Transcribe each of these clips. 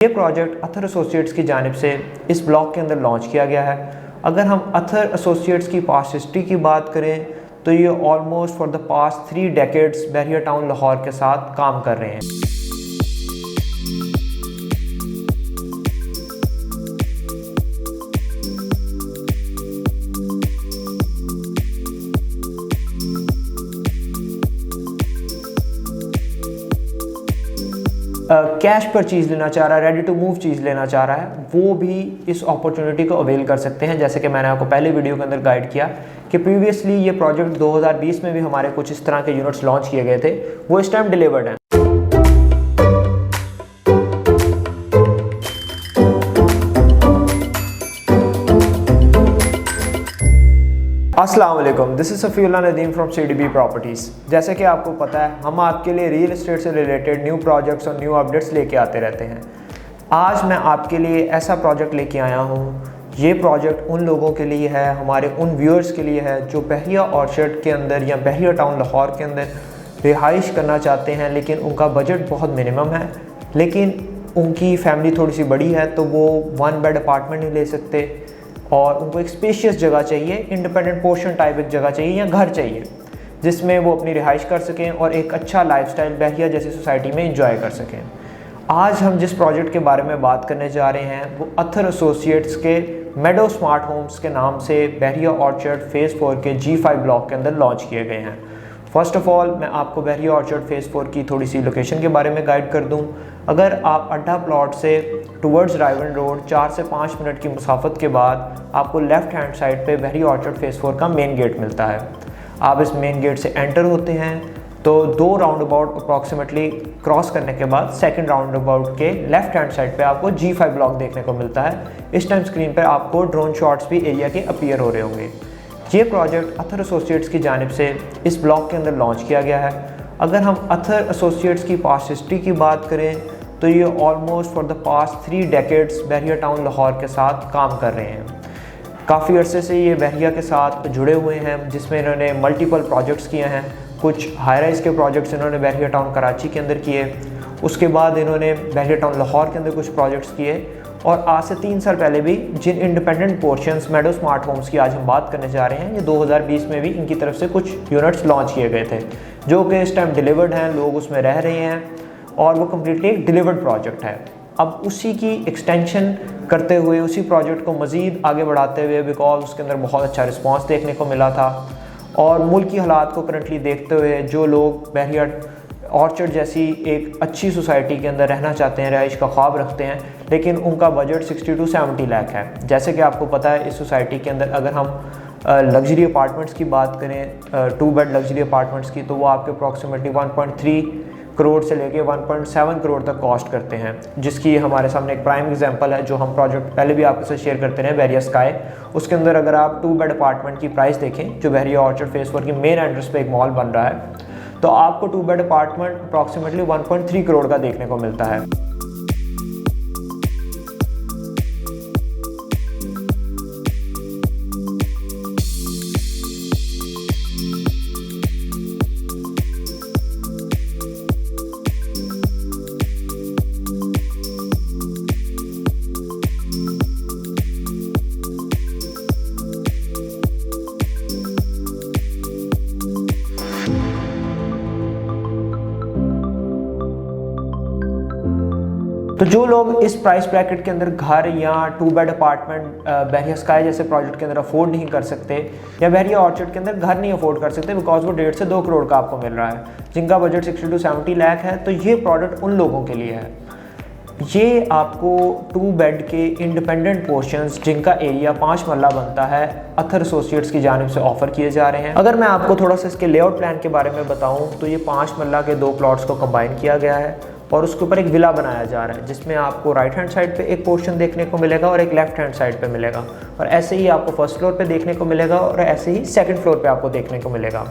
ये project Athar associates की जानिब से इस ब्लॉक के अंदर लॉन्च किया गया है। अगर हम अथर एसोसिएट्स की पास्ट हिस्ट्री की बात करें तो ये almost for the past 3 decades Bahria town Lahore के साथ काम कर रहे हैं। कैश पर चीज़ लेना चाह रहा है, रेडी टू मूव चीज़ लेना चाह रहा है, वो भी इस अपॉर्चुनिटी को अवेल कर सकते हैं। जैसे कि मैंने आपको पहले वीडियो के अंदर गाइड किया कि प्रीवियसली ये प्रोजेक्ट 2020 में भी हमारे कुछ इस तरह के यूनिट्स लॉन्च किए गए थे, वो इस टाइम डिलीवर्ड हैं। अस्सलाम वालेकुम, this is Safiullah Nadeem from CDB properties. जैसे कि आपको पता है, हम आपके लिए रियल एस्टेट से रिलेटेड न्यू प्रोजेक्ट्स और न्यू अपडेट्स लेके आते रहते हैं। आज मैं आपके लिए ऐसा प्रोजेक्ट लेके आया हूँ। ये प्रोजेक्ट उन लोगों के लिए है, हमारे उन व्यूअर्स के लिए है जो बहरिया ऑर्चर्ड के अंदर या बहरिया टाउन लाहौर के अंदर रिहाइश करना चाहते हैं, लेकिन उनका बजट बहुत मिनिमम है, लेकिन उनकी फैमिली थोड़ी सी बड़ी है तो वो 1 बेड अपार्टमेंट नहीं ले सकते और उनको एक स्पेशियस जगह चाहिए, इंडिपेंडेंट पोर्शन टाइप एक जगह चाहिए या घर चाहिए जिसमें वो अपनी रिहाइश कर सकें और एक अच्छा लाइफस्टाइल बहरिया जैसी सोसाइटी में एंजॉय कर सकें। आज हम जिस प्रोजेक्ट के बारे में बात करने जा रहे हैं वो अथर एसोसिएट्स के मेडो स्मार्ट होम्स के नाम से बहरिया ऑर्चर्ड फेज़ 4 के G5 ब्लॉक के अंदर लॉन्च किए गए हैं। फर्स्ट ऑफ ऑल मैं आपको बहरिया ऑर्चर्ड फेज़ 4 की थोड़ी सी लोकेशन के बारे में गाइड कर दूं। अगर आप अड्डा प्लॉट से टुवर्ड्स राइविंड रोड 4 से 5 मिनट की मुसाफत के बाद आपको लेफ़्ट हैंड साइड पे बहरिया ऑर्चर्ड फेज़ 4 का मेन गेट मिलता है। आप इस मेन गेट से एंटर होते हैं तो 2 राउंड अबाउट अप्रॉक्सीमेटली क्रॉस करने के बाद सेकंड राउंड अबाउट के लेफ़्ट हैंड साइड पे आपको G5 ब्लॉक देखने को मिलता है। इस टाइम स्क्रीन पर आपको ड्रोन शॉट्स भी एरिया के अपीयर हो रहे होंगे। ये प्रोजेक्ट अथर एसोसिएट्स की जानिब से इस ब्लॉक के अंदर लॉन्च किया गया है। अगर हम अथर एसोसिएट्स की पास्ट हिस्ट्री की बात करें तो ये almost for the past 3 decades Bahria town Lahore के साथ काम कर रहे हैं। काफ़ी अरसे से ये बहरिया के साथ जुड़े हुए हैं, जिसमें इन्होंने मल्टीपल प्रोजेक्ट्स किए हैं। कुछ हाई राइज़ के प्रोजेक्ट्स इन्होंने बहरिया टाउन कराची के अंदर किए, उसके बाद इन्होंने बहरिया टाउन लाहौर के अंदर कुछ प्रोजेक्ट्स किए, और आज से 3 साल पहले भी जिन इंडिपेंडेंट पोर्शंस मेडो स्मार्ट होम्स की आज हम बात करने जा रहे हैं, ये 2020 में भी इनकी तरफ से कुछ यूनिट्स लॉन्च किए गए थे जो कि इस टाइम डिलीवर्ड हैं, लोग उसमें रह रहे हैं और वो कम्प्लीटली एक डिलीवर्ड प्रोजेक्ट है। अब उसी की एक्सटेंशन करते हुए, उसी प्रोजेक्ट को मज़ीद आगे बढ़ाते हुए, बिकॉज उसके अंदर बहुत अच्छा रिस्पॉन्स देखने को मिला था और मुल्क की हालात को करंटली देखते हुए जो लोग बहरिया ऑर्चर्ड जैसी एक अच्छी सोसाइटी के अंदर रहना चाहते हैं, रहाइश का ख्वाब रखते हैं, लेकिन उनका बजट 60 to 70 लाख है। जैसे कि आपको पता है, इस सोसाइटी के अंदर अगर हम लग्जरी अपार्टमेंट्स की बात करें, 2 बेड लग्जरी अपार्टमेंट्स की, तो वो आपके अप्रॉक्सीमेटली 1.3 करोड़ से लेके 1.7 करोड़ तक कॉस्ट करते हैं, जिसकी हमारे सामने एक प्राइम एग्जांपल है जो हम प्रोजेक्ट पहले भी आपके साथ शेयर करते रहे, बहरिया स्काई। उसके अंदर अगर आप 2 बेड अपार्टमेंट की प्राइस देखें, जो बहरिया ऑर्चर्ड फेज़ 4 की मेन एंट्रेंस पे एक मॉल बन रहा है, तो आपको 2 बेड अपार्टमेंट अप्रॉक्सीमेटली 1.3 करोड़ का देखने को मिलता है। तो जो लोग इस प्राइस ब्रैकेट के अंदर घर या 2 बेड अपार्टमेंट बहरिया स्काई जैसे प्रोजेक्ट के अंदर अफोर्ड नहीं कर सकते, या बहरिया ऑर्चर्ड के अंदर घर नहीं अफोर्ड कर सकते बिकॉज वो 1.5 से 2 करोड़ का आपको मिल रहा है, जिनका बजट 60 to 70 लाख है, तो ये प्रोडक्ट उन लोगों के लिए है। ये आपको 2 बेड के इंडिपेंडेंट पोर्शंस जिनका एरिया 5 मरला बनता है, अथर एसोसिएट्स की जानिब से ऑफर किए जा रहे हैं। अगर मैं आपको थोड़ा सा इसके लेआउट प्लान के बारे में बताऊं तो ये 5 मरला के 2 प्लॉट्स को कंबाइन किया गया है और उसके ऊपर एक विला बनाया जा रहा है, जिसमें आपको राइट हैंड साइड पे एक पोर्शन देखने को मिलेगा और एक लेफ्ट हैंड साइड पे मिलेगा, और ऐसे ही आपको फर्स्ट फ्लोर पे देखने को मिलेगा और ऐसे ही सेकंड फ्लोर पे आपको देखने को मिलेगा।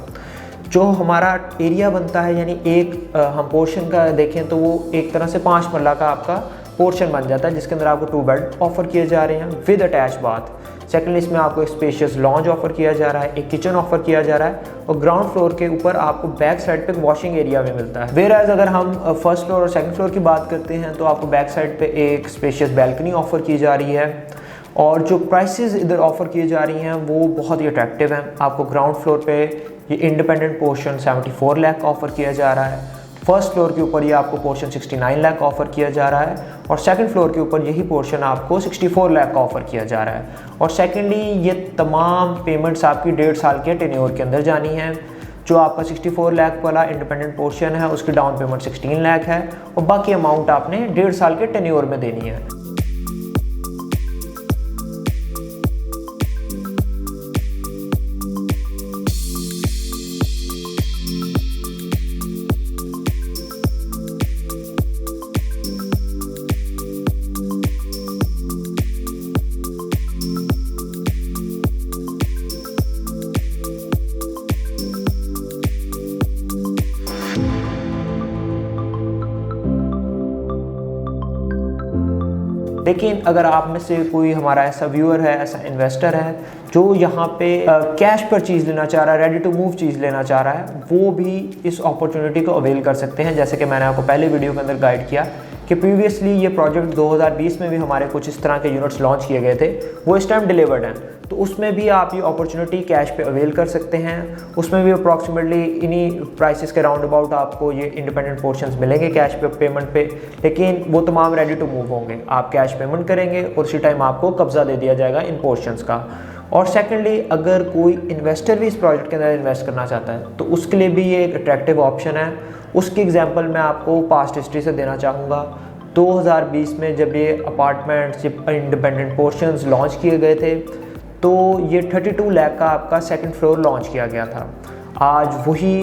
जो हमारा एरिया बनता है, यानी एक हम पोर्शन का देखें तो वो एक तरह से 5 मरला का आपका पोर्शन बन जाता है, जिसके अंदर आपको 2 बेड ऑफर किए जा रहे हैं विद अटैच बाथ। सेकेंडली इसमें आपको एक स्पेशियस लॉन्ज ऑफर किया जा रहा है, एक किचन ऑफर किया जा रहा है और ग्राउंड फ्लोर के ऊपर आपको बैक साइड पे वॉशिंग एरिया भी मिलता है। वेयर एज अगर हम फर्स्ट फ्लोर और सेकंड फ्लोर की बात करते हैं तो आपको बैक साइड पे एक स्पेशियस बैल्कनी ऑफर की जा रही है और जो प्राइसेस इधर ऑफर की जा रही हैं वो बहुत ही अट्रैक्टिव हैं। आपको ग्राउंड फ्लोर पे ये इंडिपेंडेंट पोर्शन 74 लाख का ऑफर किया जा रहा है, फर्स्ट फ्लोर के ऊपर ये आपको पोर्शन 69 लाख का ऑफर किया जा रहा है और सेकंड फ्लोर के ऊपर यही पोर्शन आपको 64 लाख का ऑफर किया जा रहा है। और सेकेंडली ये तमाम पेमेंट्स आपकी 1.5 साल के टेन्योर के अंदर जानी है। जो आपका 64 लाख वाला इंडिपेंडेंट पोर्शन है उसकी डाउन पेमेंट 16 लाख है और बाकी अमाउंट आपने 1.5 साल के टेन्योर में देनी है। लेकिन अगर आप में से कोई हमारा ऐसा व्यूअर है, ऐसा इन्वेस्टर है जो यहाँ पे कैश पर चीज़ लेना चाह रहा है, रेडी टू मूव चीज़ लेना चाह रहा है, वो भी इस अपॉर्चुनिटी को अवेल कर सकते हैं। जैसे कि मैंने आपको पहले वीडियो के अंदर गाइड किया कि प्रीवियसली ये प्रोजेक्ट 2020 में भी हमारे कुछ इस तरह के यूनिट्स लॉन्च किए गए थे, वो इस टाइम डिलीवर्ड हैं, तो उसमें भी आप ये अपॉर्चुनिटी कैश पे अवेल कर सकते हैं। उसमें भी अप्रॉक्सीमेटली इन्हीं प्राइसेस के राउंड अबाउट आपको ये इंडिपेंडेंट पोर्शंस मिलेंगे कैश पे पेमेंट पे, लेकिन वो तमाम रेडी टू मूव होंगे। आप कैश पेमेंट करेंगे और उसी टाइम आपको कब्जा दे दिया जाएगा इन पोर्शंस का। और सेकेंडली अगर कोई इन्वेस्टर भी इस प्रोजेक्ट के अंदर इन्वेस्ट करना चाहता है तो उसके लिए भी ये एक अट्रैक्टिव ऑप्शन है। उसकी एग्जांपल मैं आपको पास्ट हिस्ट्री से देना चाहूँगा। 2020 में जब ये अपार्टमेंट्स, इंडिपेंडेंट पोर्शंस लॉन्च किए गए थे तो ये 32 लाख का आपका सेकंड फ्लोर लॉन्च किया गया था। आज वही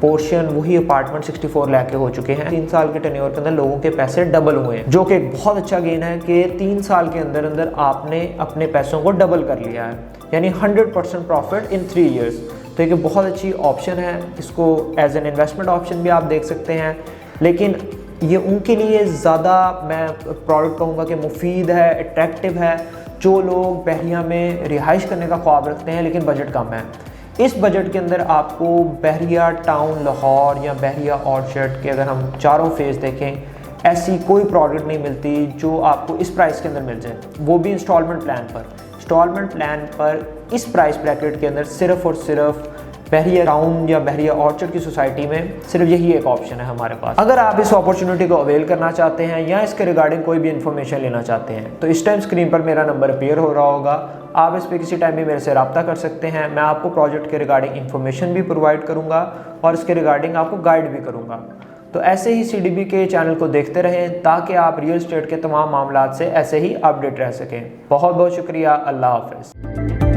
पोर्शन, वही अपार्टमेंट 64 लाख के हो चुके हैं। 3 साल के टेन्योर के अंदर लोगों के पैसे डबल हुए हैं, जो कि एक बहुत अच्छा गेन है कि 3 साल के अंदर अंदर आपने अपने पैसों को डबल कर लिया है, यानी 100% प्रॉफिट इन 3 ईयर्स। तो ये बहुत अच्छी ऑप्शन है, इसको एज एन इन्वेस्टमेंट ऑप्शन भी आप देख सकते हैं। लेकिन ये उनके लिए ज़्यादा मैं प्रोडक्ट कहूँगा कि मुफीद है, अट्रैक्टिव है, जो लोग बहरिया में रिहाइश करने का ख्वाब रखते हैं लेकिन बजट कम है। इस बजट के अंदर आपको बहरिया टाउन लाहौर या बहरिया ऑर्चर्ड के अगर हम चारों फेज़ देखें, ऐसी कोई प्रोडक्ट नहीं मिलती जो आपको इस प्राइस के अंदर मिल जाए, वो भी इंस्टॉलमेंट प्लान पर। इंस्टॉलमेंट प्लान पर इस प्राइस ब्रैकेट के अंदर सिर्फ और सिर्फ बहरिया टाउन या बहरिया ऑर्चर्ड की सोसाइटी में सिर्फ यही एक ऑप्शन है हमारे पास। अगर आप इस अपॉर्चुनिटी को अवेल करना चाहते हैं या इसके रिगार्डिंग कोई भी इन्फॉर्मेशन लेना चाहते हैं तो इस टाइम स्क्रीन पर मेरा नंबर अपीयर हो रहा होगा, आप इस पर किसी टाइम भी मेरे से रब्ता कर सकते हैं। मैं आपको प्रोजेक्ट के रिगार्डिंग इन्फॉर्मेशन भी प्रोवाइड करूँगा और इसके रिगार्डिंग आपको गाइड भी करूँगा। तो ऐसे ही CDB के चैनल को देखते रहें ताकि आप रियल एस्टेट के तमाम मामलात से ऐसे ही अपडेट रह सकें। बहुत बहुत शुक्रिया। अल्लाह हाफ़िज़।